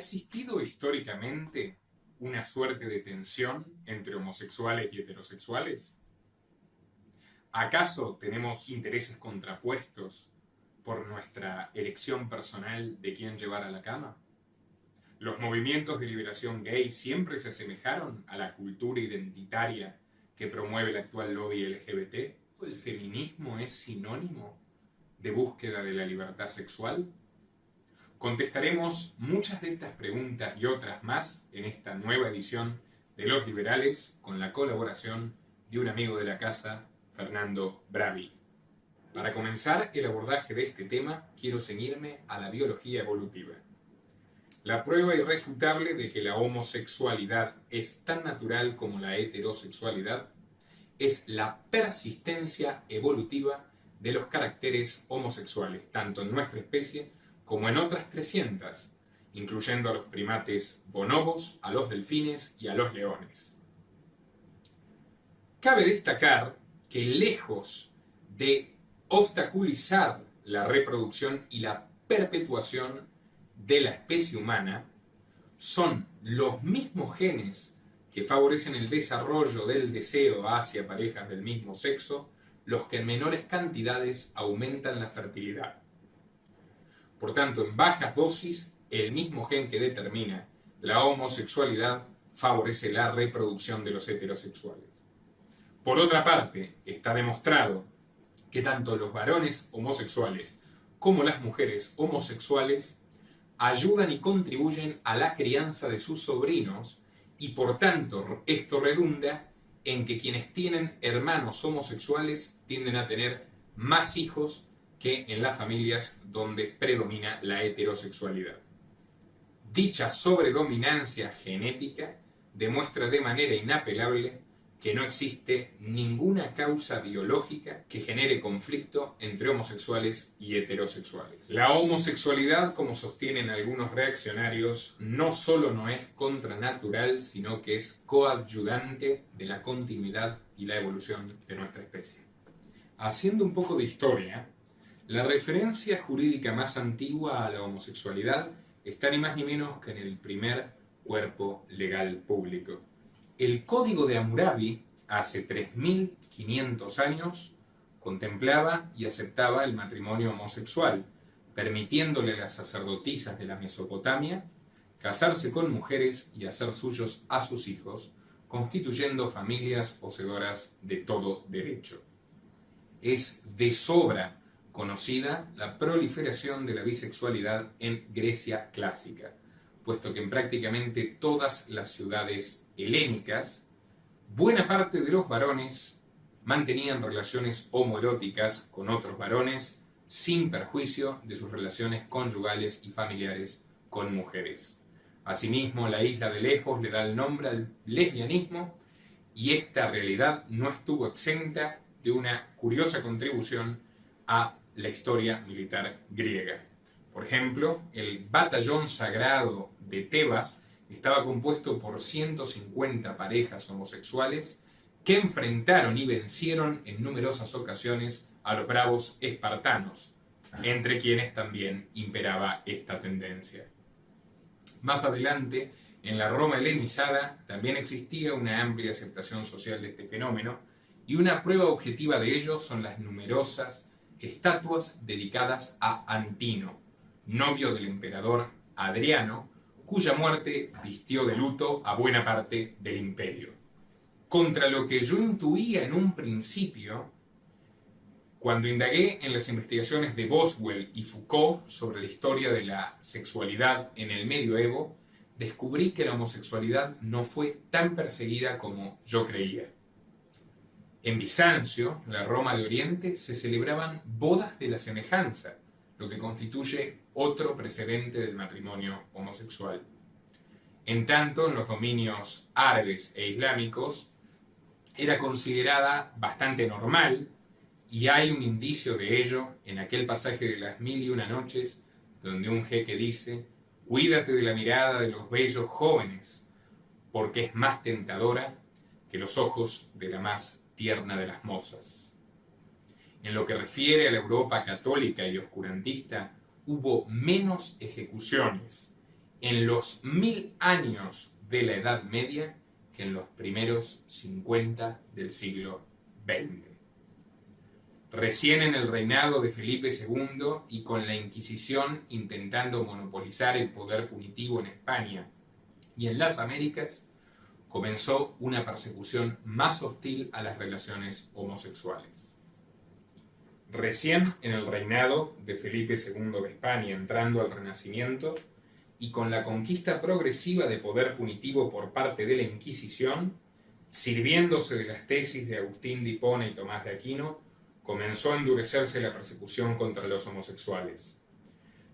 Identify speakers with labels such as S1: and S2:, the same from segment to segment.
S1: existido históricamente una suerte de tensión entre homosexuales y heterosexuales? ¿Acaso tenemos intereses contrapuestos por nuestra elección personal de quién llevar a la cama? ¿Los movimientos de liberación gay siempre se asemejaron a la cultura identitaria que promueve el actual lobby LGBT? ¿El feminismo es sinónimo de búsqueda de la libertad sexual? Contestaremos muchas de estas preguntas y otras más en esta nueva edición de Los Liberales con la colaboración de un amigo de la casa, Fernando Bravi. Para comenzar el abordaje de este tema, quiero ceñirme a la biología evolutiva. La prueba irrefutable de que la homosexualidad es tan natural como la heterosexualidad es la persistencia evolutiva de los caracteres homosexuales, tanto en nuestra especie como en otras 300, incluyendo a los primates bonobos, a los delfines y a los leones. Cabe destacar que lejos de obstaculizar la reproducción y la perpetuación de la especie humana, son los mismos genes que favorecen el desarrollo del deseo hacia parejas del mismo sexo los que en menores cantidades aumentan la fertilidad. Por tanto, en bajas dosis, el mismo gen que determina la homosexualidad favorece la reproducción de los heterosexuales. Por otra parte, está demostrado que tanto los varones homosexuales como las mujeres homosexuales ayudan y contribuyen a la crianza de sus sobrinos y por tanto esto redunda en que quienes tienen hermanos homosexuales tienden a tener más hijos que en las familias donde predomina la heterosexualidad. Dicha sobredominancia genética demuestra de manera inapelable que no existe ninguna causa biológica que genere conflicto entre homosexuales y heterosexuales. La homosexualidad, como sostienen algunos reaccionarios, no solo no es contranatural, sino que es coadyuvante de la continuidad y la evolución de nuestra especie. Haciendo un poco de historia, la referencia jurídica más antigua a la homosexualidad está ni más ni menos que en el primer cuerpo legal público. El Código de Hammurabi, hace 3500 años, contemplaba y aceptaba el matrimonio homosexual, permitiéndole a las sacerdotisas de la Mesopotamia casarse con mujeres y hacer suyos a sus hijos, constituyendo familias poseedoras de todo derecho. Es de sobra conocida la proliferación de la bisexualidad en Grecia clásica, puesto que en prácticamente todas las ciudades helénicas, buena parte de los varones mantenían relaciones homoeróticas con otros varones sin perjuicio de sus relaciones conyugales y familiares con mujeres. Asimismo, la isla de Lesbos le da el nombre al lesbianismo y esta realidad no estuvo exenta de una curiosa contribución a la historia militar griega. Por ejemplo, el batallón sagrado de Tebas estaba compuesto por 150 parejas homosexuales que enfrentaron y vencieron en numerosas ocasiones a los bravos espartanos, entre quienes también imperaba esta tendencia. Más adelante, en la Roma helenizada, también existía una amplia aceptación social de este fenómeno, y una prueba objetiva de ello son las numerosas estatuas dedicadas a Antino, novio del emperador Adriano, cuya muerte vistió de luto a buena parte del imperio. Contra lo que yo intuía en un principio, cuando indagué en las investigaciones de Boswell y Foucault sobre la historia de la sexualidad en el medioevo, descubrí que la homosexualidad no fue tan perseguida como yo creía. En Bizancio, la Roma de Oriente, se celebraban bodas de la semejanza, lo que constituye otro precedente del matrimonio homosexual. En tanto, en los dominios árabes e islámicos, era considerada bastante normal, y hay un indicio de ello en aquel pasaje de las 1001 noches, donde un jeque dice: «Cuídate de la mirada de los bellos jóvenes, porque es más tentadora que los ojos de la más tierna de las mozas». En lo que refiere a la Europa católica y oscurantista, hubo menos ejecuciones en los 1000 años de la Edad Media que en los primeros 50 del siglo XX. Recién en el reinado de Felipe II y con la Inquisición intentando monopolizar el poder punitivo en España y en las Américas, comenzó una persecución más hostil a las relaciones homosexuales. Recién en el reinado de Felipe II de España, entrando al Renacimiento, y con la conquista progresiva de poder punitivo por parte de la Inquisición, sirviéndose de las tesis de Agustín de Hipona y Tomás de Aquino, comenzó a endurecerse la persecución contra los homosexuales.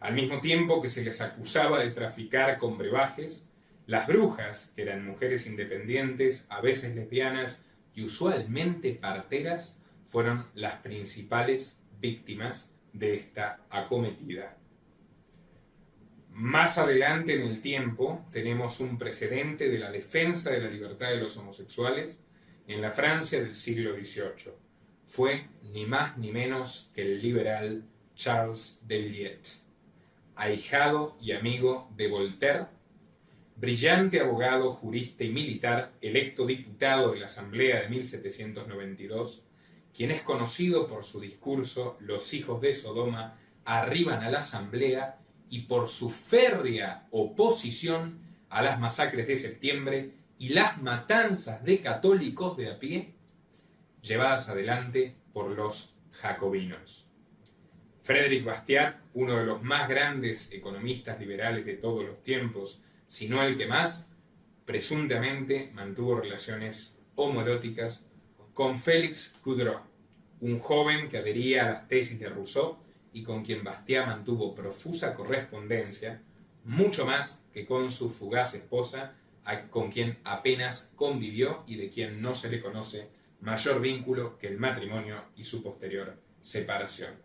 S1: Al mismo tiempo que se les acusaba de traficar con brebajes, las brujas, que eran mujeres independientes, a veces lesbianas y usualmente parteras, fueron las principales víctimas de esta acometida. Más adelante en el tiempo tenemos un precedente de la defensa de la libertad de los homosexuales en la Francia del siglo XVIII. Fue ni más ni menos que el liberal Charles de Villiers, ahijado y amigo de Voltaire, brillante abogado, jurista y militar, electo diputado de la Asamblea de 1792, quien es conocido por su discurso "Los hijos de Sodoma arriban a la Asamblea" y por su férrea oposición a las masacres de septiembre y las matanzas de católicos de a pie llevadas adelante por los jacobinos. Frédéric Bastiat, uno de los más grandes economistas liberales de todos los tiempos, si no el que más, presuntamente mantuvo relaciones homoeróticas con Félix Coudreau, un joven que adhería a las tesis de Rousseau y con quien Bastiat mantuvo profusa correspondencia, mucho más que con su fugaz esposa, con quien apenas convivió y de quien no se le conoce mayor vínculo que el matrimonio y su posterior separación.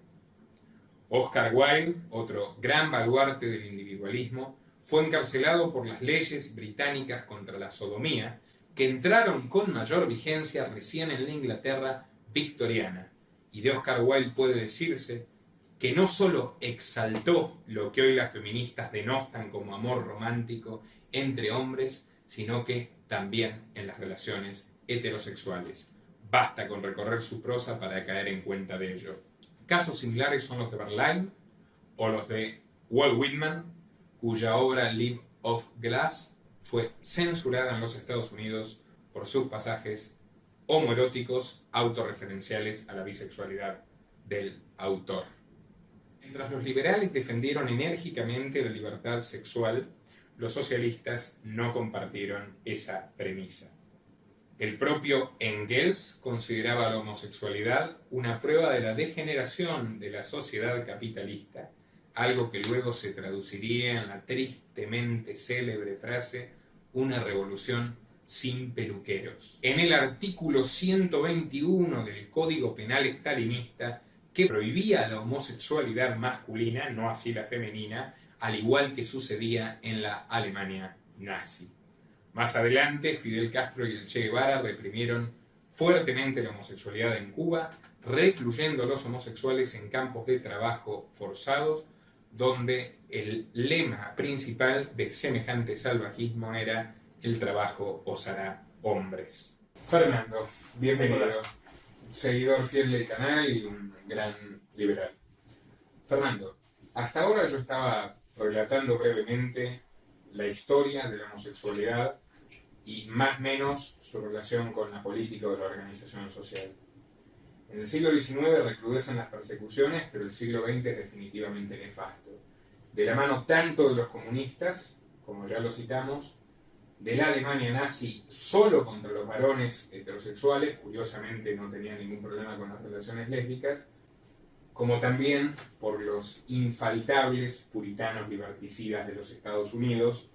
S1: Oscar Wilde, otro gran baluarte del individualismo, fue encarcelado por las leyes británicas contra la sodomía, que entraron con mayor vigencia recién en la Inglaterra victoriana, y de Oscar Wilde puede decirse que no solo exaltó lo que hoy las feministas denostan como amor romántico entre hombres, sino que también en las relaciones heterosexuales. Basta con recorrer su prosa para caer en cuenta de ello. Casos similares son los de Verlaine o los de Walt Whitman, cuya obra Live of Glass fue censurada en los Estados Unidos por sus pasajes homoeróticos autorreferenciales a la bisexualidad del autor. Mientras los liberales defendieron enérgicamente la libertad sexual, los socialistas no compartieron esa premisa. El propio Engels consideraba la homosexualidad una prueba de la degeneración de la sociedad capitalista, algo que luego se traduciría en la tristemente célebre frase "una revolución sin peluqueros". En el artículo 121 del Código Penal Stalinista, que prohibía la homosexualidad masculina, no así la femenina, al igual que sucedía en la Alemania nazi. Más adelante, Fidel Castro y el Che Guevara reprimieron fuertemente la homosexualidad en Cuba, recluyendo a los homosexuales en campos de trabajo forzados, donde el lema principal de semejante salvajismo era "el trabajo os hará hombres". Fernando, bienvenido. Seguidor fiel del canal y un gran liberal. Fernando, hasta ahora yo estaba relatando brevemente la historia de la homosexualidad y más o menos su relación con la política o la organización social. En el siglo XIX recrudecen las persecuciones, pero el siglo XX es definitivamente nefasto. De la mano tanto de los comunistas, como ya lo citamos, de la Alemania nazi solo contra los varones heterosexuales, curiosamente no tenía ningún problema con las relaciones lésbicas, como también por los infaltables puritanos liberticidas de los Estados Unidos,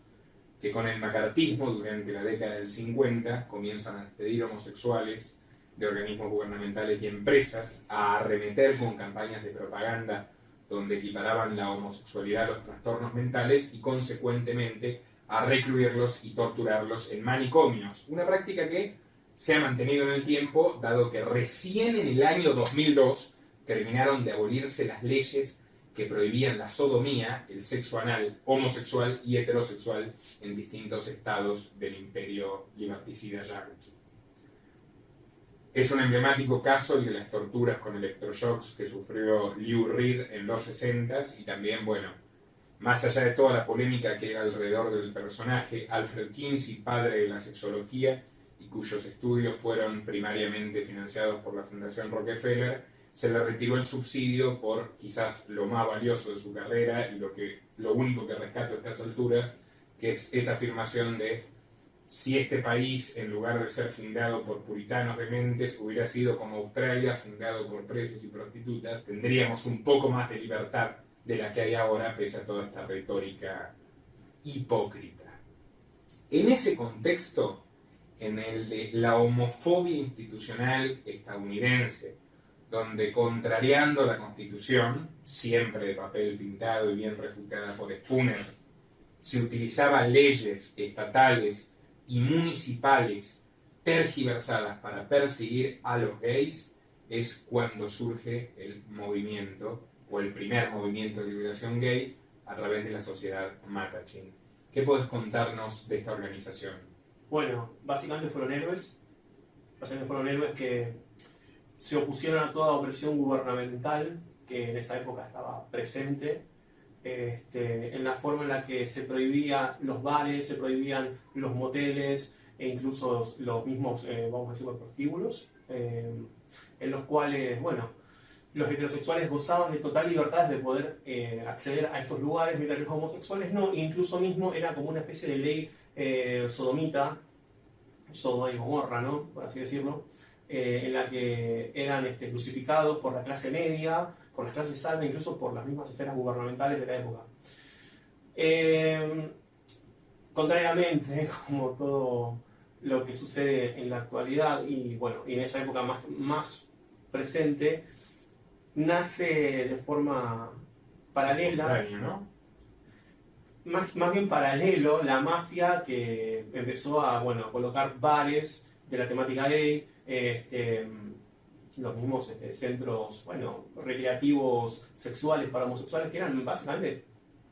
S1: que con el macartismo durante la década del 50 comienzan a despedir homosexuales de organismos gubernamentales y empresas, a arremeter con campañas de propaganda donde equiparaban la homosexualidad a los trastornos mentales y consecuentemente a recluirlos y torturarlos en manicomios, una práctica que se ha mantenido en el tiempo, dado que recién en el año 2002 terminaron de abolirse las leyes que prohibían la sodomía, el sexo anal, homosexual y heterosexual en distintos estados del imperio liberticida yakuza. Es un emblemático caso el de las torturas con electroshocks que sufrió Liu Reed en los 60s y también, bueno, más allá de toda la polémica que hay alrededor del personaje, Alfred Kinsey, padre de la sexología y cuyos estudios fueron primariamente financiados por la Fundación Rockefeller, se le retiró el subsidio por quizás lo más valioso de su carrera y lo único que rescato a estas alturas, que es esa afirmación de: si este país, en lugar de ser fundado por puritanos dementes, hubiera sido como Australia, fundado por presos y prostitutas, tendríamos un poco más de libertad de la que hay ahora, pese a toda esta retórica hipócrita. En ese contexto, en el de la homofobia institucional estadounidense, donde, contrariando la Constitución, siempre de papel pintado y bien refutada por Spooner, se utilizaban leyes estatales y municipales tergiversadas para perseguir a los gays, es cuando surge el movimiento, o el primer movimiento de liberación gay, a través de la sociedad Mattachine. ¿Qué podés contarnos de esta organización?
S2: Bueno, básicamente fueron héroes que se opusieron a toda opresión gubernamental que en esa época estaba presente, en la forma en la que se prohibían los bares, se prohibían los moteles e incluso los mismos, vamos a decir, prostíbulos, en los cuales, bueno, los heterosexuales gozaban de total libertad de poder acceder a estos lugares, mientras que los homosexuales no, incluso mismo era como una especie de ley sodomita, Sodoma y Gomorra, ¿no?, por así decirlo, en la que eran crucificados por la clase media, por las clases altas, incluso por las mismas esferas gubernamentales de la época. Contrariamente, como todo lo que sucede en la actualidad, y bueno, y en esa época más presente, nace de forma paralela,
S1: ¿no?
S2: más bien paralelo, la mafia que empezó a, bueno, a colocar bares de la temática gay, los mismos centros, bueno, recreativos sexuales para homosexuales, que eran básicamente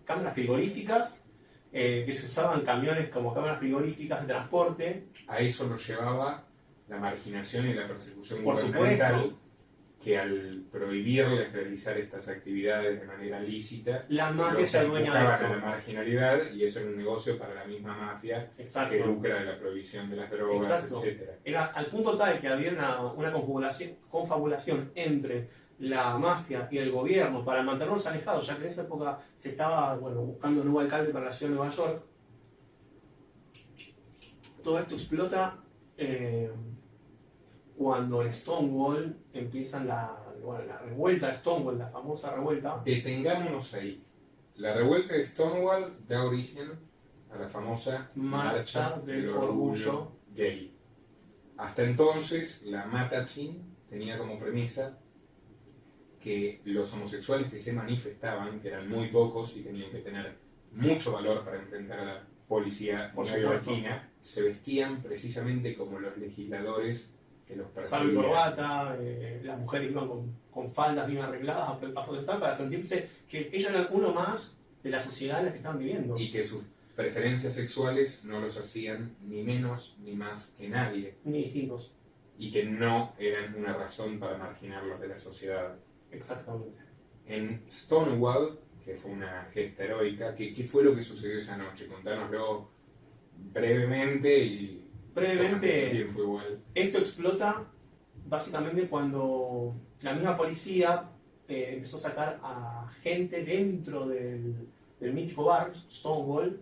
S2: cámaras frigoríficas, que se usaban camiones como cámaras frigoríficas de transporte.
S1: A eso nos llevaba la marginación y la persecución
S2: Por
S1: gubernamental,
S2: supuesto,
S1: que al prohibirles realizar estas actividades de manera lícita,
S2: la mafia
S1: los
S2: se adueña de
S1: empujaban a la
S2: esto.
S1: marginalidad, y eso era un negocio para la misma mafia que
S2: Exacto.
S1: lucra de la prohibición de las drogas,
S2: Exacto.
S1: etc.
S2: Era al punto tal que había una confabulación entre la mafia y el gobierno para mantenerlos alejados, ya que en esa época se estaba, bueno, buscando un nuevo alcalde para la ciudad de Nueva York. Todo esto explota cuando en Stonewall empiezan la revuelta de Stonewall, la famosa revuelta.
S1: Detengámonos ahí. La revuelta de Stonewall da origen a la famosa Marcha del Orgullo Gay. Hasta entonces, la Mattachine tenía como premisa que los homosexuales que se manifestaban, que eran muy pocos y tenían que tener mucho valor para enfrentar a la policía neoyorquina, se vestían precisamente como los legisladores que los
S2: Salvo y
S1: perseguían.
S2: corbata, las mujeres iban con faldas bien arregladas a protestar para sentirse que ellos eran uno más de la sociedad en la que estaban viviendo.
S1: Y que sus preferencias sexuales no los hacían ni menos ni más que nadie.
S2: Ni distintos.
S1: Y que no eran una razón para marginarlos de la sociedad.
S2: Exactamente.
S1: En Stonewall, que fue una gesta heroica, ¿qué fue lo que sucedió esa noche? Contárnoslo brevemente y...
S2: Brevemente,
S1: tiempo igual.
S2: esto explota básicamente cuando la misma policía empezó a sacar a gente dentro del mítico bar, Stonewall.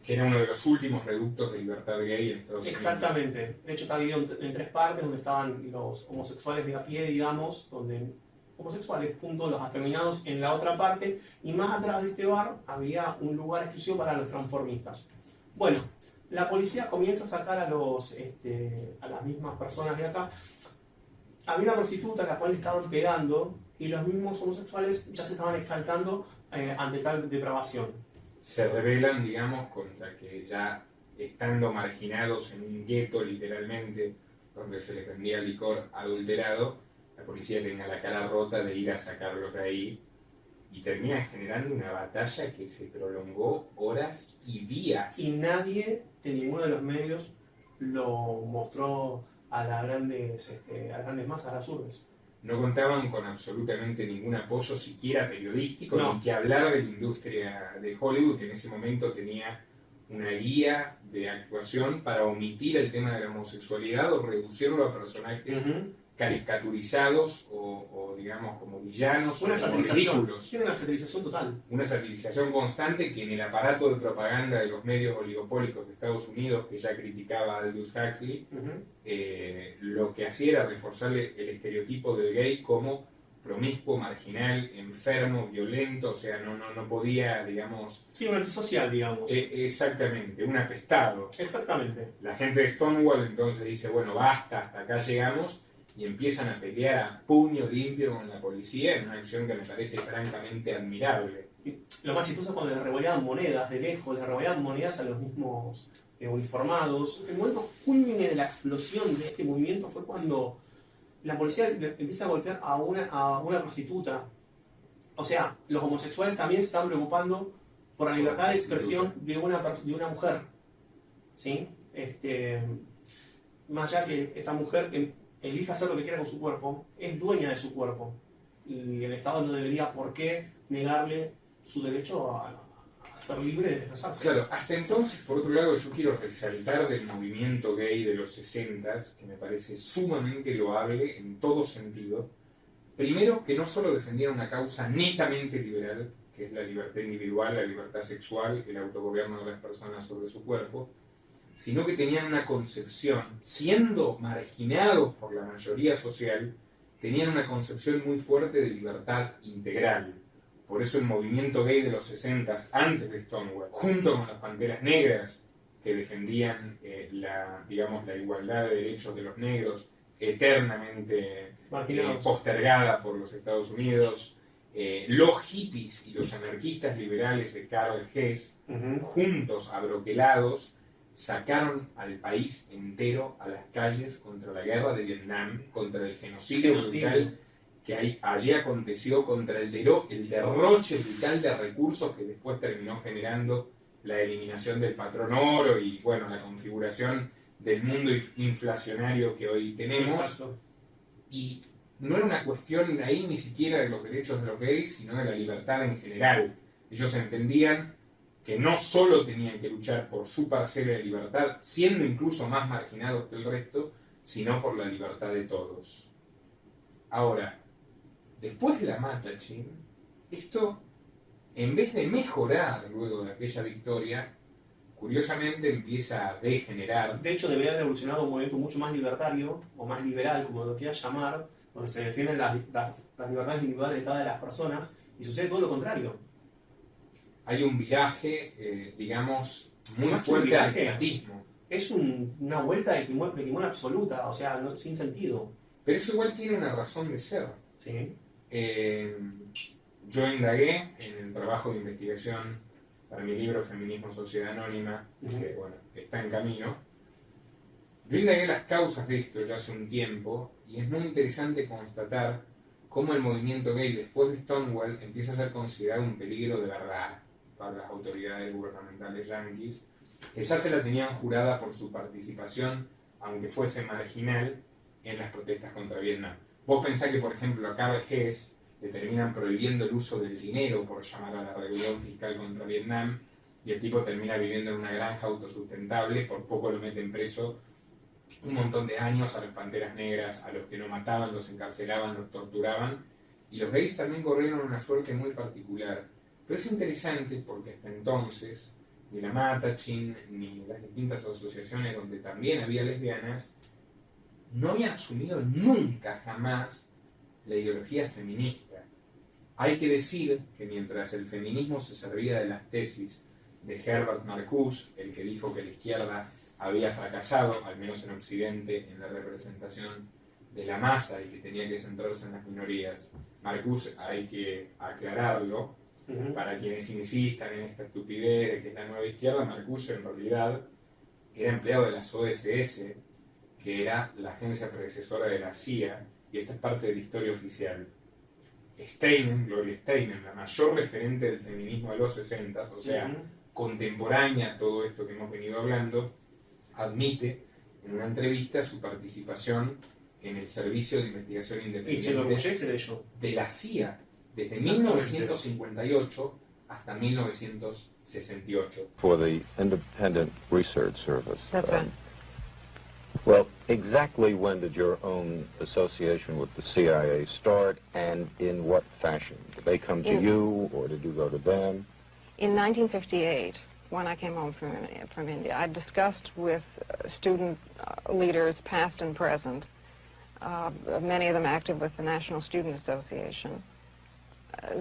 S1: Que era uno de los últimos reductos de libertad gay en Estados Unidos.
S2: Exactamente. De hecho, está dividido en tres partes, donde estaban los homosexuales de a pie, digamos, donde homosexuales, punto, los afeminados en la otra parte, y más atrás de este bar había un lugar exclusivo para los transformistas. Bueno, la policía comienza a sacar a las mismas personas de acá. Había una prostituta a la cual le estaban pegando, y los mismos homosexuales ya se estaban exaltando ante tal depravación.
S1: Se rebelan, digamos, contra que ya estando marginados en un gueto, literalmente, donde se les vendía licor adulterado, la policía tenga la cara rota de ir a sacarlos de ahí y terminan generando una batalla que se prolongó horas y días.
S2: Y nadie de ninguno de los medios lo mostró a las grandes masas, a las urbes.
S1: No contaban con absolutamente ningún apoyo, siquiera periodístico,
S2: No.
S1: ni que hablar de la industria de Hollywood, que en ese momento tenía una guía de actuación para omitir el tema de la homosexualidad o reducirlo a personajes caricaturizados o digamos como villanos
S2: Una
S1: o
S2: satirización.
S1: ridículos.
S2: Tiene una satirización total.
S1: Una satirización constante que en el aparato de propaganda de los medios oligopólicos de Estados Unidos, que ya criticaba a Aldous Huxley, lo que hacía era reforzarle el estereotipo del gay como promiscuo, marginal, enfermo, violento, o sea, no podía, digamos...
S2: Sí, un antisocial, digamos.
S1: Exactamente, un apestado.
S2: Exactamente.
S1: La gente de Stonewall entonces dice, bueno, basta, hasta acá llegamos, y empiezan a pelear a puño limpio con la policía en una acción que me parece francamente admirable.
S2: Y lo más chistoso es cuando les revoleaban monedas de lejos, les revoleaban monedas a los mismos uniformados. El momento culmine de la explosión de este movimiento fue cuando la policía empieza a golpear a una prostituta. O sea, los homosexuales también se están preocupando por la libertad de expresión de una mujer. ¿Sí? Más allá que esta mujer elija hacer lo que quiera con su cuerpo, es dueña de su cuerpo. Y el Estado no debería por qué negarle su derecho a ser libre de expresarse.
S1: Claro, hasta entonces, por otro lado, yo quiero resaltar del movimiento gay de los 60s, que me parece sumamente loable en todo sentido. Primero, que no solo defendían una causa netamente liberal, que es la libertad individual, la libertad sexual, el autogobierno de las personas sobre su cuerpo, sino que tenían una concepción, siendo marginados por la mayoría social, tenían una concepción muy fuerte de libertad integral. Por eso el movimiento gay de los 60s, antes de Stonewall, junto con las Panteras Negras, que defendían la igualdad de derechos de los negros, eternamente postergada por los Estados Unidos, los hippies y los anarquistas liberales de Karl Hess, juntos, abroquelados, sacaron al país entero a las calles contra la guerra de Vietnam, contra el genocidio brutal que allí aconteció, contra el derroche brutal de recursos que después terminó generando la eliminación del patrón oro y bueno, la configuración del mundo inflacionario que hoy tenemos.
S2: Exacto.
S1: Y no era una cuestión ahí ni siquiera de los derechos de los gays, sino de la libertad en general. Ellos entendían que no solo tenían que luchar por su parcela de libertad, siendo incluso más marginados que el resto, sino por la libertad de todos. Ahora, después de la Matachin, esto, en vez de mejorar luego de aquella victoria, curiosamente empieza a degenerar.
S2: De hecho, debería haber evolucionado un movimiento mucho más libertario, o más liberal, como lo quieras llamar, donde se defienden las libertades individuales de cada de las personas, y sucede todo lo contrario.
S1: Hay un viraje, digamos, muy
S2: Más que
S1: fuerte
S2: un
S1: al
S2: viraje,
S1: estatismo.
S2: Es una vuelta de timón absoluta, o sea, sin sentido.
S1: Pero eso igual tiene una razón de ser.
S2: ¿Sí?
S1: Yo indagué en el trabajo de investigación para mi libro Feminismo, Sociedad Anónima, que bueno, está en camino. Yo indagué las causas de esto ya hace un tiempo y es muy interesante constatar cómo el movimiento gay después de Stonewall empieza a ser considerado un peligro de verdad para las autoridades gubernamentales yanquis, que ya se la tenían jurada por su participación, aunque fuese marginal, en las protestas contra Vietnam. Vos pensás que, por ejemplo, a Karl Hess le terminan prohibiendo el uso del dinero por llamar a la rebelión fiscal contra Vietnam, y el tipo termina viviendo en una granja autosustentable, por poco lo meten preso un montón de años. A las Panteras Negras, a los que no mataban, los encarcelaban, los torturaban, y los gays también corrieron una suerte muy particular. Pero es interesante porque hasta entonces, ni la Matachin, ni las distintas asociaciones donde también había lesbianas, no habían asumido nunca, jamás, la ideología feminista. Hay que decir que mientras el feminismo se servía de las tesis de Herbert Marcuse, el que dijo que la izquierda había fracasado, al menos en Occidente, en la representación de la masa y que tenía que centrarse en las minorías. Marcuse, hay que aclararlo, para quienes insistan en esta estupidez de que es la nueva izquierda, Marcuse en realidad era empleado de las OSS, que era la agencia predecesora de la CIA, y esta es parte de la historia oficial. Steinem, Gloria Steinem, la mayor referente del feminismo de los 60, o sea, contemporánea a todo esto que hemos venido hablando, admite en una entrevista su participación en el Servicio de Investigación
S2: Y se
S1: Independiente
S2: enorgullece de ello.
S1: de la CIA desde
S2: Exactamente.
S1: 1958 hasta 1968.
S3: For the Independent Research Service.
S4: That's right.
S3: Well, exactly when did your own association with the CIA start, and in what fashion? Did they come to you, or did you go to them?
S4: In 1958, when I came home from India, I discussed with student leaders, past and present, many of them active with the National Student Association,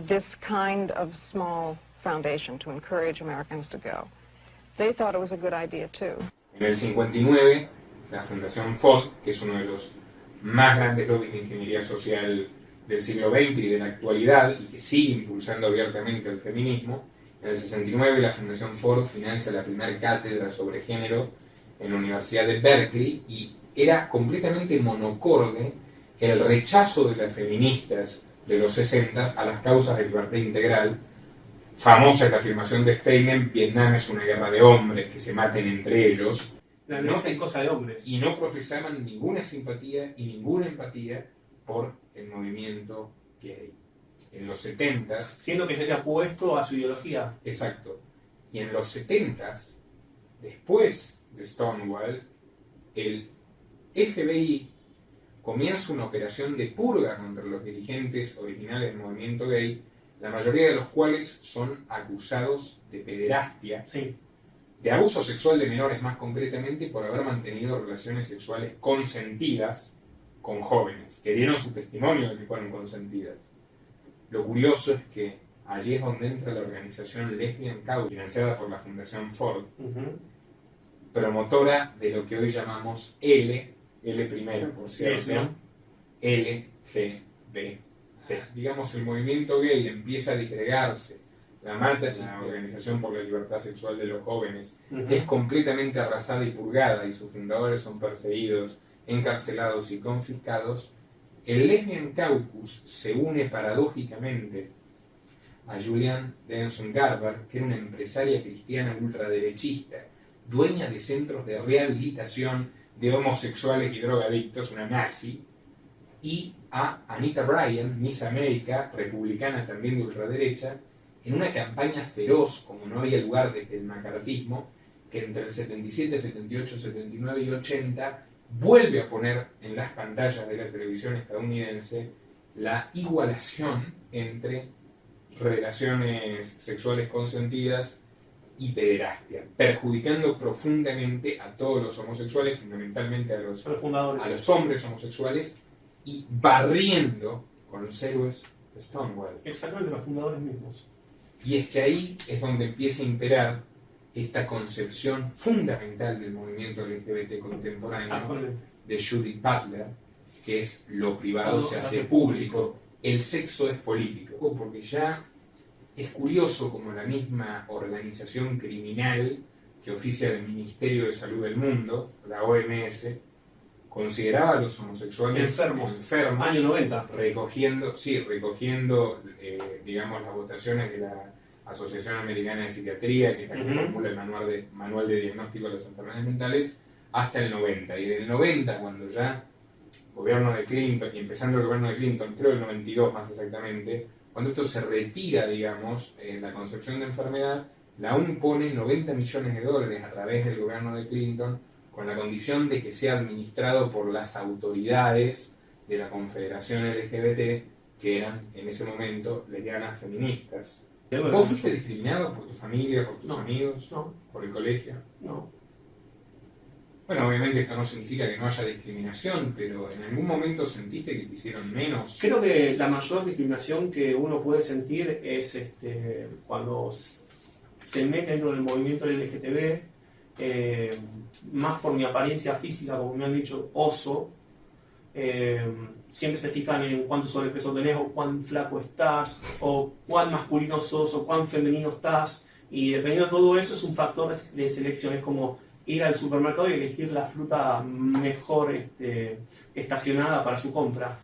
S4: this kind of small foundation to encourage Americans to go. They thought it was a good idea, too.
S1: En el 59, la Fundación Ford, que es uno de los más grandes lobbies de ingeniería social del siglo XX y de la actualidad, y que sigue impulsando abiertamente el feminismo, en el 69 la Fundación Ford financia la primera cátedra sobre género en la Universidad de Berkeley, y era completamente monocorde el rechazo de las feministas de los 60 a las causas de libertad integral. Famosa es la afirmación de Steinem: Vietnam es una guerra de hombres, que se maten entre ellos.
S2: La violencia es cosa de hombres.
S1: Y no profesaban ninguna simpatía y ninguna empatía por el movimiento gay. En los 70s...
S2: Siendo que era opuesto a su ideología.
S1: Exacto. Y en los 70s, después de Stonewall, el FBI comienza una operación de purga contra los dirigentes originales del movimiento gay, la mayoría de los cuales son acusados de pederastia,
S2: Sí.
S1: de abuso sexual de menores más concretamente, por haber mantenido relaciones sexuales consentidas con jóvenes, que dieron su testimonio de que fueron consentidas. Lo curioso es que allí es donde entra la organización Lesbian Caucus, financiada por la Fundación Ford, promotora de lo que hoy llamamos L primero, por cierto, LGBT. Digamos, el movimiento gay empieza a disgregarse, la MATA, la Organización por la Libertad Sexual de los Jóvenes, es completamente arrasada y purgada, y sus fundadores son perseguidos, encarcelados y confiscados. El Lesbian Caucus se une paradójicamente a Julianne Denson Garber, que era una empresaria cristiana ultraderechista, dueña de centros de rehabilitación de homosexuales y drogadictos, una nazi, y a Anita Bryant, Miss América, republicana también de ultraderecha, en una campaña feroz, como no había lugar desde el macartismo, que entre el 77, 78, 79 y 80 vuelve a poner en las pantallas de la televisión estadounidense la igualación entre relaciones sexuales consentidas y pederastia, perjudicando profundamente a todos los homosexuales, fundamentalmente a los hombres homosexuales, y barriendo con los héroes de Stonewall.
S2: Exactamente, los fundadores mismos.
S1: Y es que ahí es donde empieza a imperar esta concepción fundamental del movimiento LGBT contemporáneo de Judith Butler, que es lo privado se hace público, el sexo es político, porque ya es curioso como la misma organización criminal que oficia del Ministerio de Salud del Mundo, la OMS, consideraba a los homosexuales enfermos
S2: año 90,
S1: recogiendo digamos, las votaciones de la Asociación Americana de Psiquiatría, que es la que formula el manual de diagnóstico de las enfermedades mentales, hasta el 90. Y del 90, cuando ya gobierno de Clinton, y empezando el gobierno de Clinton, creo el 92 más exactamente, cuando esto se retira, digamos, la concepción de enfermedad, la ONU pone $90 millones a través del gobierno de Clinton, con la condición de que sea administrado por las autoridades de la Confederación LGBT, que eran en ese momento lesbianas feministas. ¿Vos fuiste discriminado por tu familia, por tus amigos, por el colegio?
S2: No.
S1: Bueno, obviamente esto no significa que no haya discriminación, pero ¿en algún momento sentiste que te hicieron menos?
S2: Creo que la mayor discriminación que uno puede sentir es cuando se mete dentro del movimiento LGTB, más por mi apariencia física, como me han dicho, oso. Siempre se fijan en cuánto sobrepeso tenés, o cuán flaco estás, o cuán masculino sos, o cuán femenino estás, y dependiendo de todo eso es un factor de selección. Es como ir al supermercado y elegir la fruta mejor estacionada para su compra.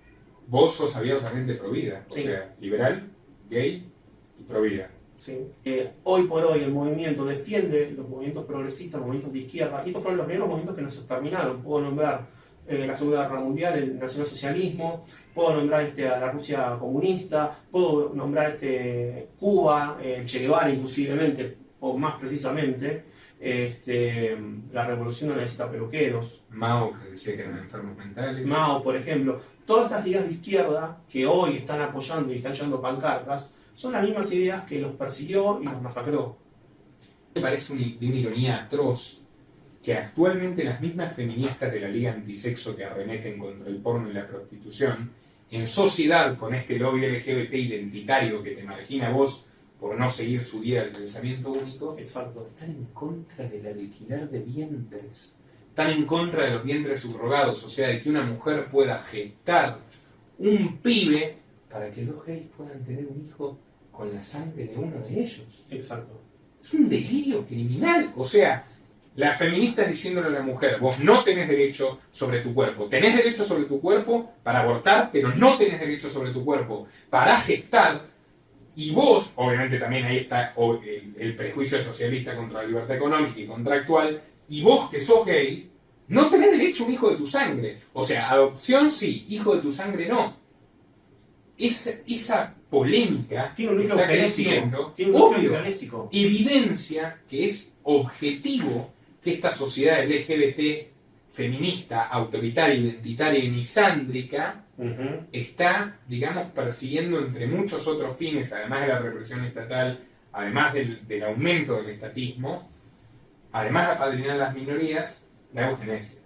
S1: vos sos abiertamente provida, o
S2: Sí.
S1: sea, liberal, gay y provida.
S2: ¿Sí? Hoy por hoy el movimiento defiende los movimientos progresistas, los movimientos de izquierda, y estos fueron los primeros movimientos que nos exterminaron. Puedo nombrar la Segunda Guerra Mundial, el nacionalsocialismo, puedo nombrar a la Rusia comunista, puedo nombrar Cuba, Che Guevara inclusivemente, o más precisamente, la revolución no necesita peluqueros,
S1: Mao, que decía que eran enfermos mentales.
S2: Mao, por ejemplo. Todas estas ideas de izquierda que hoy están apoyando y están llevando pancartas son las mismas ideas que los persiguió y los masacró.
S1: Me parece de una ironía atroz que actualmente las mismas feministas de la Liga Antisexo que arremeten contra el porno y la prostitución, en sociedad con este lobby LGBT identitario que te margina a vos por no seguir su guía del pensamiento único,
S2: Exacto.
S1: están en contra del alquiler de vientres. Están en contra de los vientres subrogados, o sea, de que una mujer pueda gestar un pibe para que dos gays puedan tener un hijo con la sangre de uno de ellos.
S2: Exacto.
S1: Es un delirio criminal. O sea, la feminista diciéndole a la mujer, vos no tenés derecho sobre tu cuerpo. Tenés derecho sobre tu cuerpo para abortar, pero no tenés derecho sobre tu cuerpo para gestar. Y vos, obviamente también ahí está el prejuicio socialista contra la libertad económica y contractual, y vos que sos gay, no tenés derecho a un hijo de tu sangre. O sea, adopción sí, hijo de tu sangre no. Esa polémica
S2: Tiene un
S1: que
S2: núcleo
S1: está creciendo,
S2: Tiene un núcleo
S1: obvio,
S2: eugenésico.
S1: evidencia que es objetivo que esta sociedad LGBT feminista, autoritaria, identitaria y misándrica está, digamos, persiguiendo entre muchos otros fines, además de la represión estatal, además del aumento del estatismo, además de apadrinar las minorías, la eugenesia.